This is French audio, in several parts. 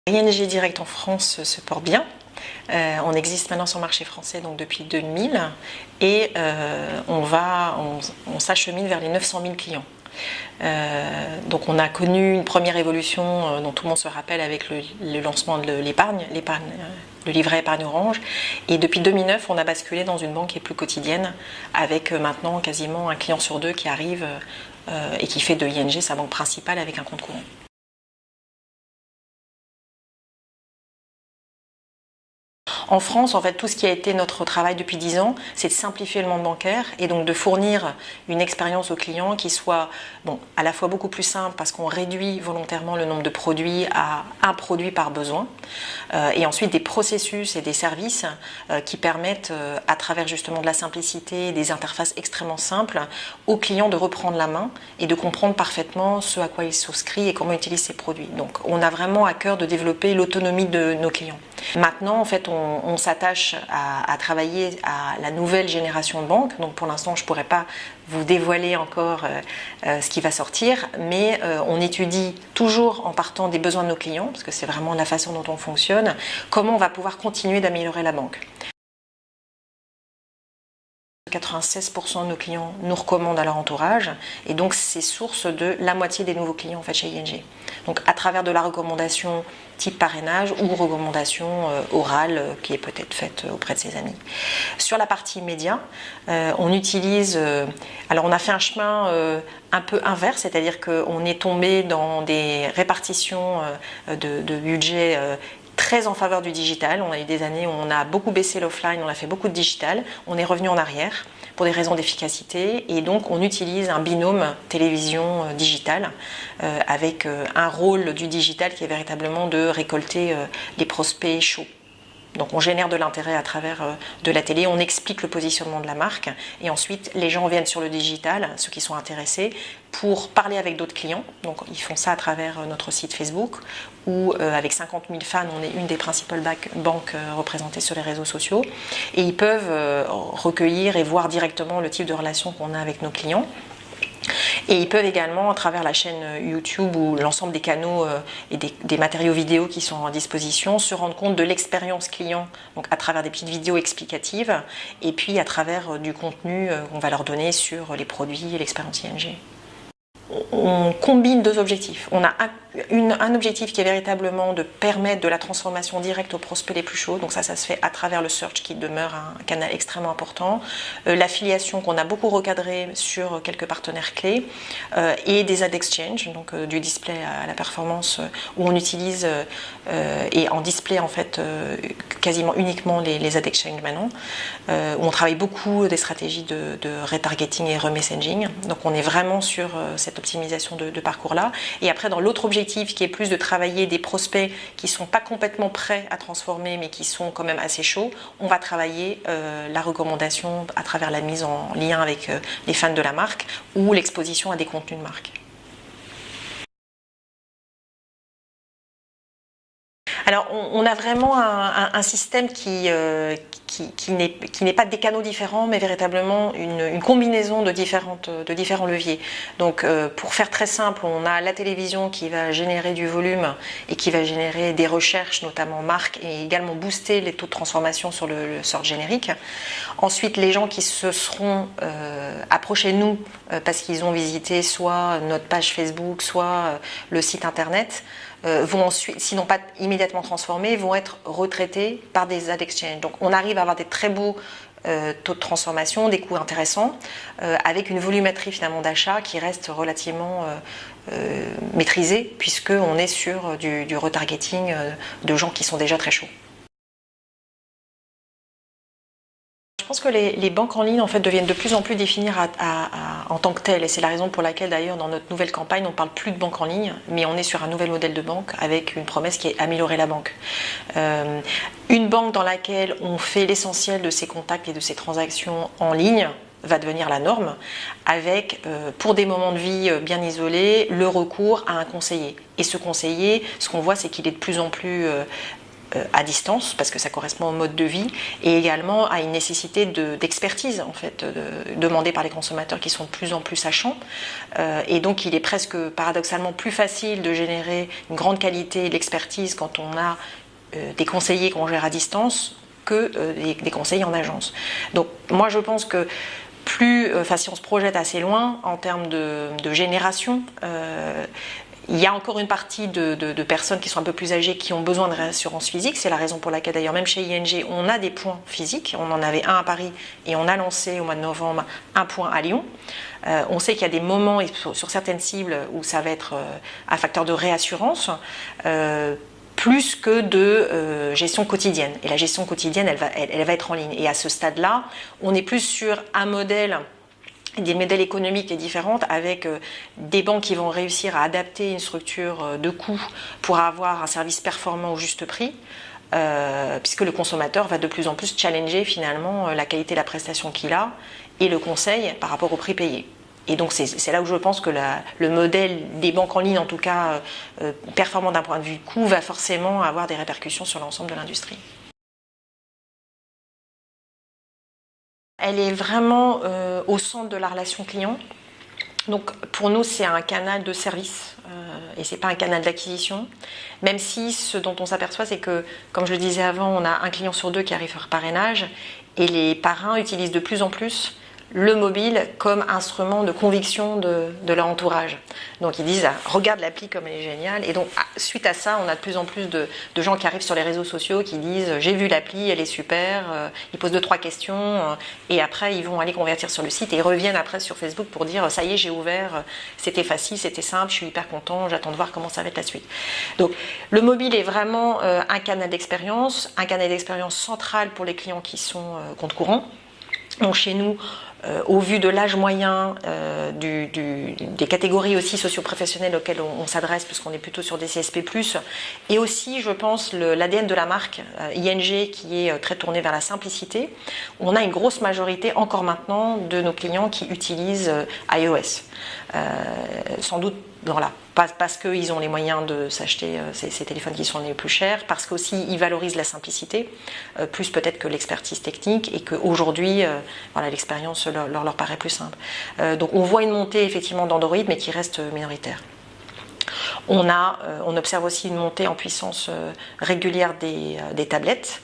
ING Direct en France se porte bien. On existe maintenant sur le marché français donc depuis 2000 et on s'achemine vers les 900 000 clients. Donc on a connu une première évolution dont tout le monde se rappelle avec le lancement de l'épargne, le livret épargne Orange, et depuis 2009 on a basculé dans une banque qui est plus quotidienne avec maintenant quasiment un client sur deux qui arrive et qui fait de ING sa banque principale avec un compte courant. En France, en fait, tout ce qui a été notre travail depuis 10 ans, c'est de simplifier le monde bancaire et donc de fournir une expérience aux clients qui soit à la fois beaucoup plus simple parce qu'on réduit volontairement le nombre de produits à un produit par besoin et ensuite des processus et des services qui permettent, à travers justement de la simplicité, des interfaces extrêmement simples, aux clients de reprendre la main et de comprendre parfaitement ce à quoi ils souscrivent et comment ils utilisent ces produits. Donc on a vraiment à cœur de développer l'autonomie de nos clients. Maintenant, en fait, on s'attache à travailler à la nouvelle génération de banques. Donc pour l'instant, je ne pourrais pas vous dévoiler encore ce qui va sortir, mais on étudie toujours en partant des besoins de nos clients, parce que c'est vraiment la façon dont on fonctionne, comment on va pouvoir continuer d'améliorer la banque. 96% de nos clients nous recommandent à leur entourage et donc c'est source de la moitié des nouveaux clients en fait chez ING. Donc à travers de la recommandation type parrainage ou recommandation orale qui est peut-être faite auprès de ses amis. Sur la partie média, on utilise, alors on a fait un chemin un peu inverse, c'est-à-dire qu'on est tombé dans des répartitions de budget très en faveur du digital. On a eu des années où on a beaucoup baissé l'offline, on a fait beaucoup de digital. On est revenu en arrière pour des raisons d'efficacité et donc on utilise un binôme télévision digital avec un rôle du digital qui est véritablement de récolter les prospects chauds. Donc on génère de l'intérêt à travers de la télé, on explique le positionnement de la marque et ensuite les gens viennent sur le digital, ceux qui sont intéressés, pour parler avec d'autres clients. Donc ils font ça à travers notre site Facebook où avec 50 000 fans, on est une des principales banques représentées sur les réseaux sociaux et ils peuvent recueillir et voir directement le type de relation qu'on a avec nos clients. Et ils peuvent également, à travers la chaîne YouTube ou l'ensemble des canaux et des matériaux vidéo qui sont à disposition, se rendre compte de l'expérience client, donc à travers des petites vidéos explicatives et puis à travers du contenu qu'on va leur donner sur les produits et l'expérience ING. On combine deux objectifs. On a un objectif qui est véritablement de permettre de la transformation directe aux prospects les plus chauds. Donc ça se fait à travers le search qui demeure un canal extrêmement important. L'affiliation qu'on a beaucoup recadrée sur quelques partenaires clés et des ad exchange, donc du display à la performance où on utilise et en display en fait quasiment uniquement les ad exchange maintenant. Où on travaille beaucoup des stratégies de retargeting et remessaging. Donc on est vraiment sur cette optimisation de parcours-là. Et après, dans l'autre objectif qui est plus de travailler des prospects qui ne sont pas complètement prêts à transformer mais qui sont quand même assez chauds, on va travailler la recommandation à travers la mise en lien avec les fans de la marque ou l'exposition à des contenus de marque. Alors, on a vraiment un système qui n'est pas des canaux différents, mais véritablement une combinaison de différents leviers. Donc, pour faire très simple, on a la télévision qui va générer du volume et qui va générer des recherches, notamment marques, et également booster les taux de transformation sur le search générique. Ensuite, les gens qui se seront approchés de nous parce qu'ils ont visité soit notre page Facebook, soit le site internet, vont ensuite, s'ils n'ont pas immédiatement transformé, vont être retraités par des ad exchange. Donc on arrive à avoir des très beaux taux de transformation, des coûts intéressants, avec une volumétrie finalement d'achat qui reste relativement maîtrisée, puisqu'on est sur du retargeting de gens qui sont déjà très chauds. Je pense que les banques en ligne en fait deviennent de plus en plus définies en tant que telles et c'est la raison pour laquelle d'ailleurs dans notre nouvelle campagne on ne parle plus de banque en ligne mais on est sur un nouvel modèle de banque avec une promesse qui est améliorer la banque. Une banque dans laquelle on fait l'essentiel de ses contacts et de ses transactions en ligne va devenir la norme avec, pour des moments de vie bien isolés, le recours à un conseiller. Et ce conseiller, ce qu'on voit c'est qu'il est de plus en plus à distance, parce que ça correspond au mode de vie, et également à une nécessité d'expertise en fait, demandée par les consommateurs qui sont de plus en plus sachants. Et donc il est presque paradoxalement plus facile de générer une grande qualité d'expertise quand on a des conseillers qu'on gère à distance que des conseillers en agence. Donc moi je pense que si on se projette assez loin en termes de génération, il y a encore une partie de personnes qui sont un peu plus âgées qui ont besoin de réassurance physique. C'est la raison pour laquelle d'ailleurs même chez ING on a des points physiques. On en avait un à Paris et on a lancé au mois de novembre un point à Lyon. On sait qu'il y a des moments sur certaines cibles où ça va être un facteur de réassurance. Plus que de gestion quotidienne. Et la gestion quotidienne, elle va être en ligne. Et à ce stade-là, on est plus sur un modèle, des modèles économiques différents, avec des banques qui vont réussir à adapter une structure de coût pour avoir un service performant au juste prix, puisque le consommateur va de plus en plus challenger finalement la qualité de la prestation qu'il a et le conseil par rapport au prix payé. Et donc c'est là où je pense que le modèle des banques en ligne, en tout cas performant d'un point de vue coût, va forcément avoir des répercussions sur l'ensemble de l'industrie. Elle est vraiment au centre de la relation client. Donc pour nous c'est un canal de service et c'est pas un canal d'acquisition, même si ce dont on s'aperçoit c'est que, comme je le disais avant, on a un client sur deux qui arrive par parrainage et les parrains utilisent de plus en plus le mobile comme instrument de conviction de leur entourage. Donc ils disent regarde l'appli comme elle est géniale, et donc suite à ça on a de plus en plus de gens qui arrivent sur les réseaux sociaux qui disent j'ai vu l'appli, elle est super, ils posent 2-3 questions et après ils vont aller convertir sur le site et ils reviennent après sur Facebook pour dire ça y est j'ai ouvert, c'était facile, c'était simple, je suis hyper content, j'attends de voir comment ça va être la suite. Donc le mobile est vraiment un canal d'expérience central pour les clients qui sont compte courant. Donc chez nous, au vu de l'âge moyen, des catégories aussi socio-professionnelles auxquelles on s'adresse, puisqu'on est plutôt sur des CSP+, et aussi, je pense, l'ADN de la marque ING qui est très tourné vers la simplicité, on a une grosse majorité, encore maintenant, de nos clients qui utilisent iOS. Sans doute, voilà, parce qu'ils ont les moyens de s'acheter ces téléphones qui sont les plus chers, parce qu'aussi ils valorisent la simplicité, plus peut-être que l'expertise technique, et qu'aujourd'hui, voilà, l'expérience leur paraît plus simple. Donc on voit une montée effectivement d'Android, mais qui reste minoritaire. On observe aussi une montée en puissance régulière des tablettes,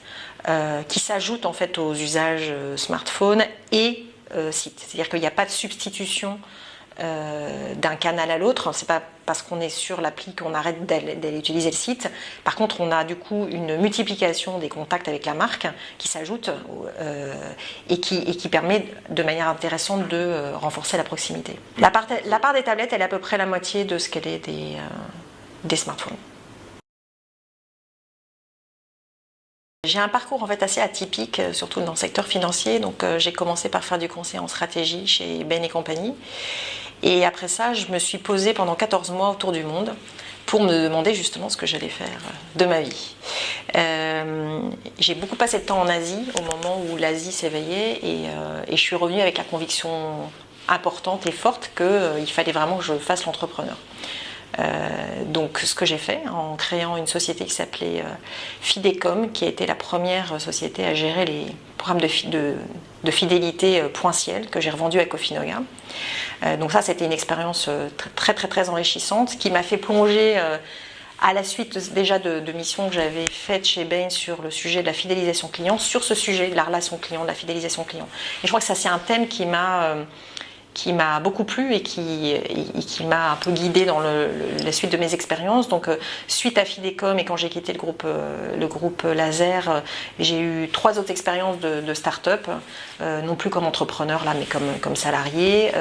qui s'ajoutent en fait aux usages smartphone et site. C'est-à-dire qu'il n'y a pas de substitution d'un canal à l'autre. C'est pas parce qu'on est sur l'appli qu'on arrête d'aller utiliser le site. Par contre, on a du coup une multiplication des contacts avec la marque qui s'ajoute et qui permet de manière intéressante de renforcer la proximité. La part des tablettes, elle est à peu près la moitié de ce qu'elle est des smartphones. J'ai un parcours en fait assez atypique, surtout dans le secteur financier. Donc j'ai commencé par faire du conseil en stratégie chez Bain & Compagnie. Et après ça, je me suis posée pendant 14 mois autour du monde pour me demander justement ce que j'allais faire de ma vie. J'ai beaucoup passé de temps en Asie, au moment où l'Asie s'éveillait, et je suis revenue avec la conviction importante et forte qu'il fallait vraiment que je fasse l'entrepreneur. Donc ce que j'ai fait en créant une société qui s'appelait Fidecom, qui a été la première société à gérer les programmes de fidélité pointiels que j'ai revendus à Cofinoga. Donc ça c'était une expérience très très très enrichissante qui m'a fait plonger à la suite déjà de missions que j'avais faites chez Bain sur le sujet de la fidélisation client, sur ce sujet de la relation client, de la fidélisation client. Et je crois que ça c'est un thème qui m'a beaucoup plu et qui m'a un peu guidée dans la suite de mes expériences. Donc suite à Fidecom et quand j'ai quitté le groupe Laser, j'ai eu 3 autres expériences de start-up, non plus comme entrepreneur là, mais comme salarié,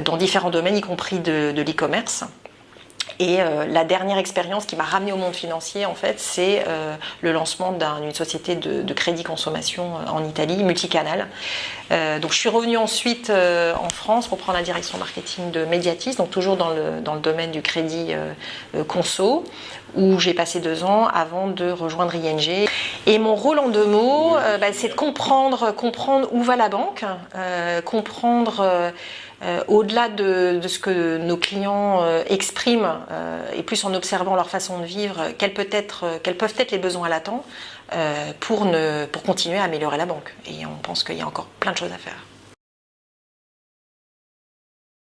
dans différents domaines, y compris de l'e-commerce. Et la dernière expérience qui m'a ramenée au monde financier, en fait, c'est le lancement d'une société de crédit consommation en Italie, multicanal. Donc je suis revenue ensuite en France pour prendre la direction marketing de Mediatis, donc toujours dans le domaine du crédit conso, où j'ai passé 2 ans avant de rejoindre ING. Et mon rôle en 2 mots, c'est de comprendre où va la banque, comprendre Au-delà de ce que nos clients expriment, et plus en observant leur façon de vivre, quels peuvent être les besoins latents pour continuer à améliorer la banque. Et on pense qu'il y a encore plein de choses à faire.